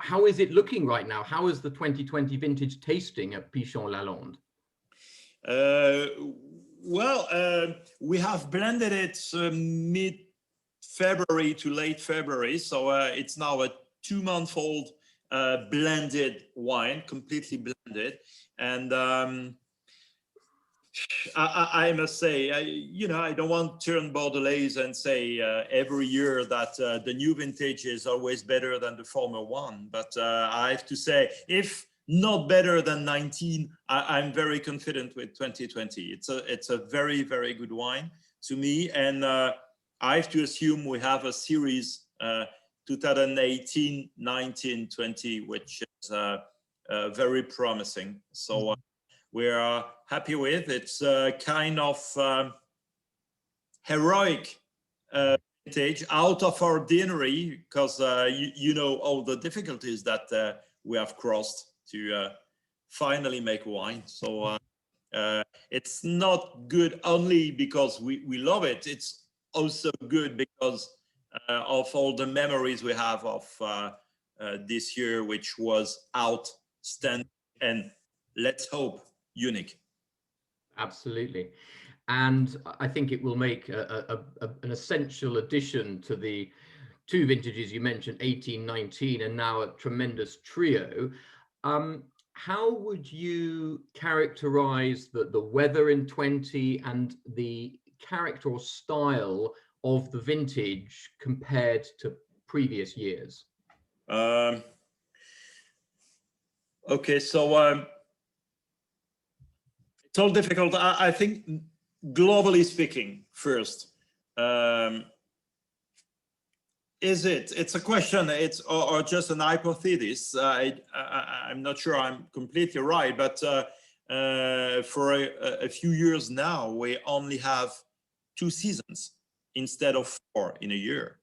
how is it looking right now? How is the 2020 vintage tasting at Pichon Lalande? We have blended it mid-February to late February, so it's now a 2-month-old blended wine, completely blended. And I must say, I don't want to turn Bordelais and say every year that the new vintage is always better than the former one. But I have to say, if not better than 19, I'm very confident with 2020. It's a very, very good wine to me. And I have to assume we have a series 2018, 19, 20, which is very promising. So we're happy with. It's a kind of heroic vintage, out of ordinary, because you know all the difficulties that we have crossed to finally make wine. So it's not good only because we love it. It's also good because of all the memories we have of this year, which was outstanding and, let's hope, unique. Absolutely. And I think it will make an essential addition to the two vintages you mentioned, 18, 19, and now a tremendous trio. How would you characterize the weather in 20 and the character or style of the vintage compared to previous years? Okay, so it's all difficult. I think, globally speaking, first, it's a question, or just an hypothesis. I'm not sure I'm completely right, but for a few years now, we only have 2 seasons instead of 4 in a year.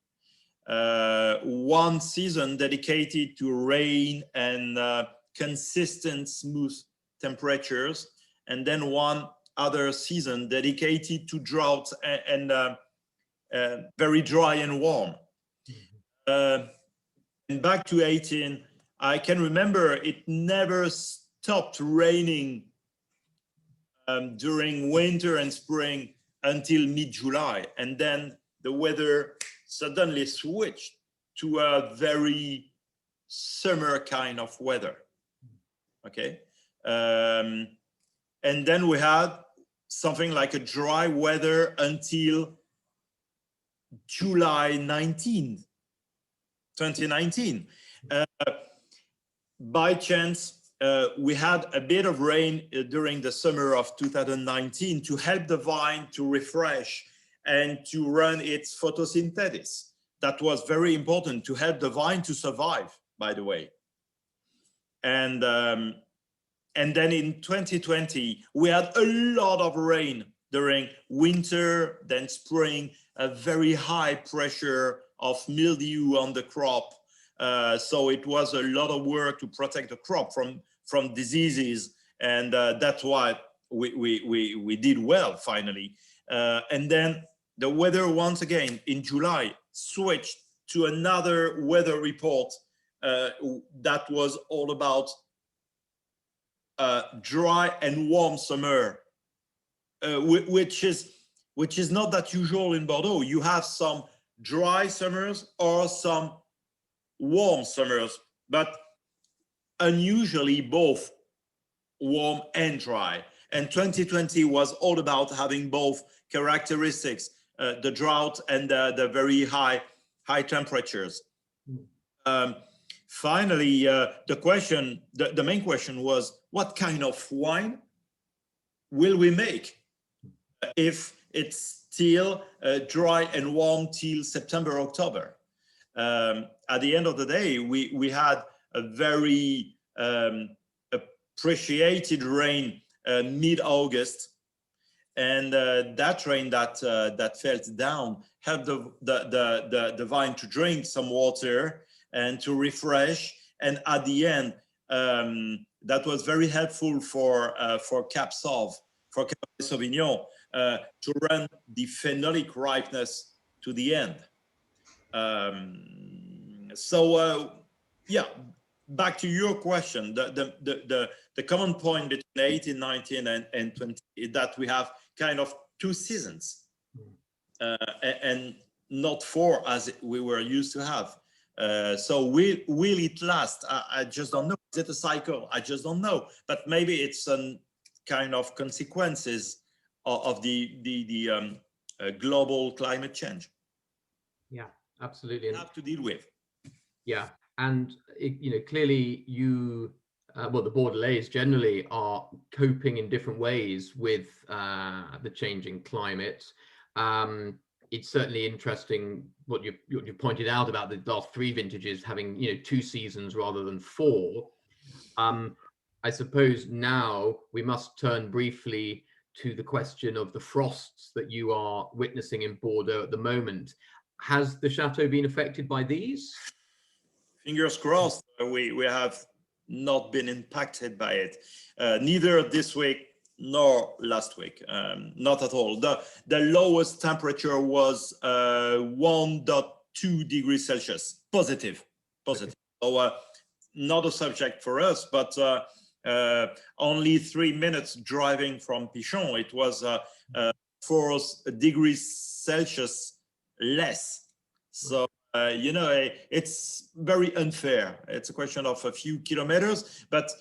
One season dedicated to rain and consistent, smooth temperatures, and then one other season dedicated to drought and very dry and warm. And back to 18, I can remember it never stopped raining during winter and spring until mid-July. And then the weather suddenly switched to a very summer kind of weather. Okay. And then we had something like a dry weather until July 19th, 2019. By chance, we had a bit of rain during the summer of 2019 to help the vine to refresh and to run its photosynthesis. That was very important to help the vine to survive, by the way. And then in 2020, we had a lot of rain during winter, then spring, a very high pressure of mildew on the crop. So it was a lot of work to protect the crop from diseases. And that's why we did well, finally. And then the weather, once again, in July, switched to another weather report that was all about dry and warm summer, which is not that usual in Bordeaux. You have some dry summers or some warm summers, but unusually both warm and dry. And 2020 was all about having both characteristics, the drought and the very high temperatures. Finally, the main question was, what kind of wine will we make if it's still dry and warm till September, October? At the end of the day, we had a very appreciated rain mid-August, and that rain that fell down helped the vine to drink some water and to refresh. And at the end, that was very helpful for Cap Sauv, for Cabernet Sauvignon, to run the phenolic ripeness to the end. Yeah, back to your question, the common point between 18, 19 and 20 is that we have kind of 2 seasons and not 4 as we were used to have. So will it last? I just don't know. Is it a cycle? I just don't know. But maybe it's a kind of consequences of the global climate change. Yeah, absolutely. We have to deal with. Yeah, and clearly you, well, the Bordelais generally are coping in different ways with the changing climate. It's certainly interesting what you pointed out about the last 3 vintages having 2 seasons rather than 4. I suppose now we must turn briefly to the question of the frosts that you are witnessing in Bordeaux at the moment. Has the chateau been affected by these? Fingers crossed, we have not been impacted by it, neither this week nor last week, not at all. The lowest temperature was 1.2 degrees Celsius, positive. Okay. So not a subject for us, but only 3 minutes driving from Pichon, it was 4 degrees Celsius less. So it's very unfair. It's a question of a few kilometers, but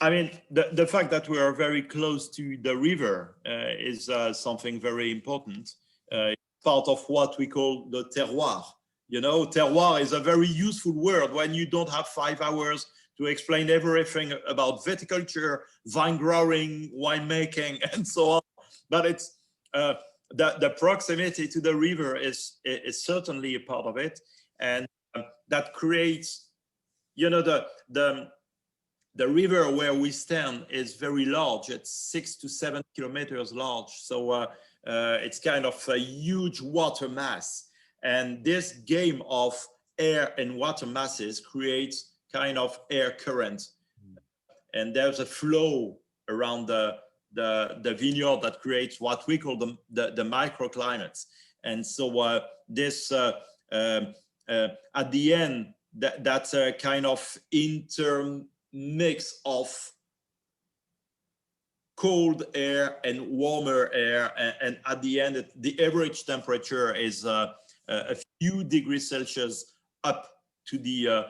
I mean, the fact that we are very close to the river is something very important. Part of what we call the terroir. Terroir is a very useful word when you don't have 5 hours to explain everything about viticulture, vine growing, winemaking, and so on. But it's the proximity to the river is certainly a part of it, and that creates, the river where we stand is very large. It's 6 to 7 kilometers large, so it's kind of a huge water mass, and this game of air and water masses creates kind of air current, and there's a flow around the vineyard that creates what we call the microclimates. And so this at the end, that's a kind of intermix of cold air and warmer air, and at the end the average temperature is a few degrees Celsius up to the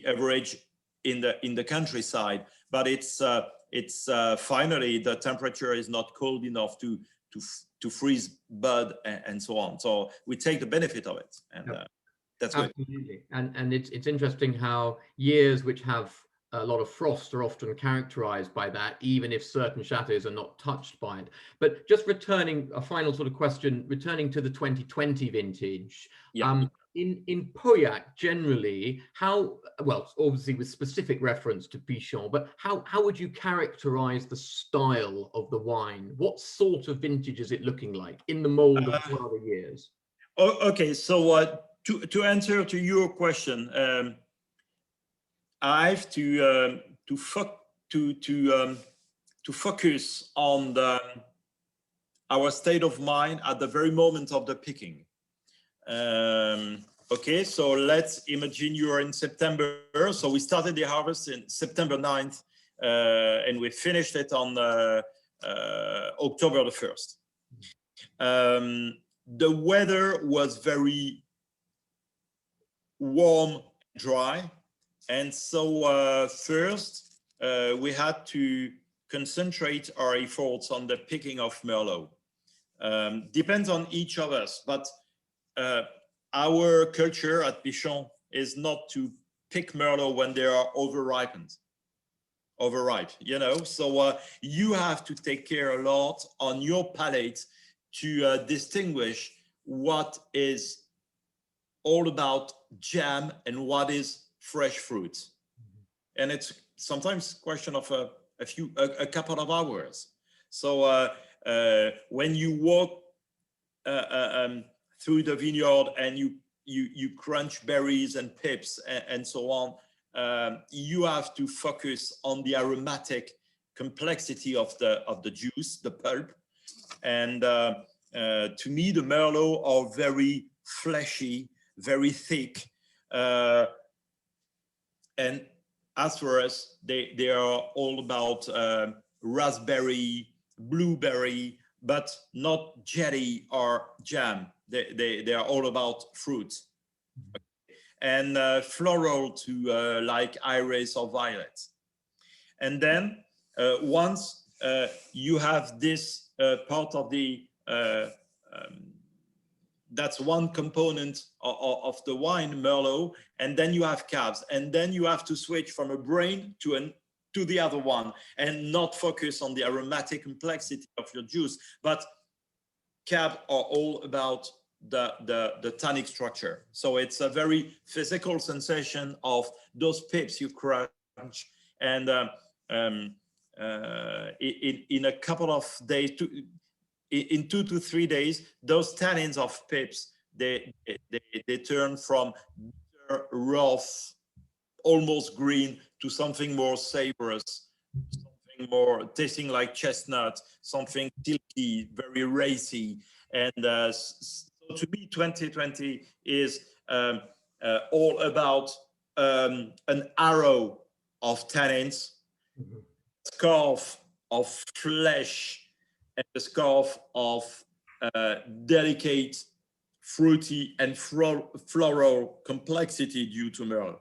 average in the countryside, but it's finally the temperature is not cold enough to freeze bud and so on. So we take the benefit of it, and that's good. Absolutely. And it's interesting how years which have a lot of frost are often characterized by that, even if certain chateaux are not touched by it. But just returning, a final sort of question, returning to the 2020 vintage. Yeah. In Pauillac generally, how, well, obviously with specific reference to Pichon, but how would you characterize the style of the wine? What sort of vintage is it looking like in the mold of other years? Okay, so to answer to your question, I have to focus on our state of mind at the very moment of the picking. Okay, so let's imagine you are in September. So we started the harvest in September 9th, and we finished it on October the 1st. The weather was very warm, dry. And so first, we had to concentrate our efforts on the picking of Merlot. Depends on each of us, but our culture at Pichon is not to pick Merlot when they are overripe, so you have to take care a lot on your palate to distinguish what is all about jam and what is fresh fruit. And it's sometimes a question of a couple of hours. So when you walk through the vineyard and you crunch berries and pips and so on, you have to focus on the aromatic complexity of the juice, the pulp. And to me, the Merlot are very fleshy, very thick, And as for us, they are all about raspberry, blueberry, but not jelly or jam. They are all about fruit. And floral to like iris or violet. And then once you have this part of the, that's one component of the wine, Merlot, and then you have cabs, and then you have to switch from a brain to the other one, and not focus on the aromatic complexity of your juice, but cab are all about the tannic structure. So it's a very physical sensation of those pips you crunch, and in a couple of days, in 2 to 3 days, those tannins of pips, they turn from bitter, rough, almost green, to something more savorous, something more tasting like chestnut, something silky, very racy. And so to me, 2020 is all about an arrow of tannins, scarf of flesh, and a scarf of delicate, fruity, and floral complexity due to Merlot.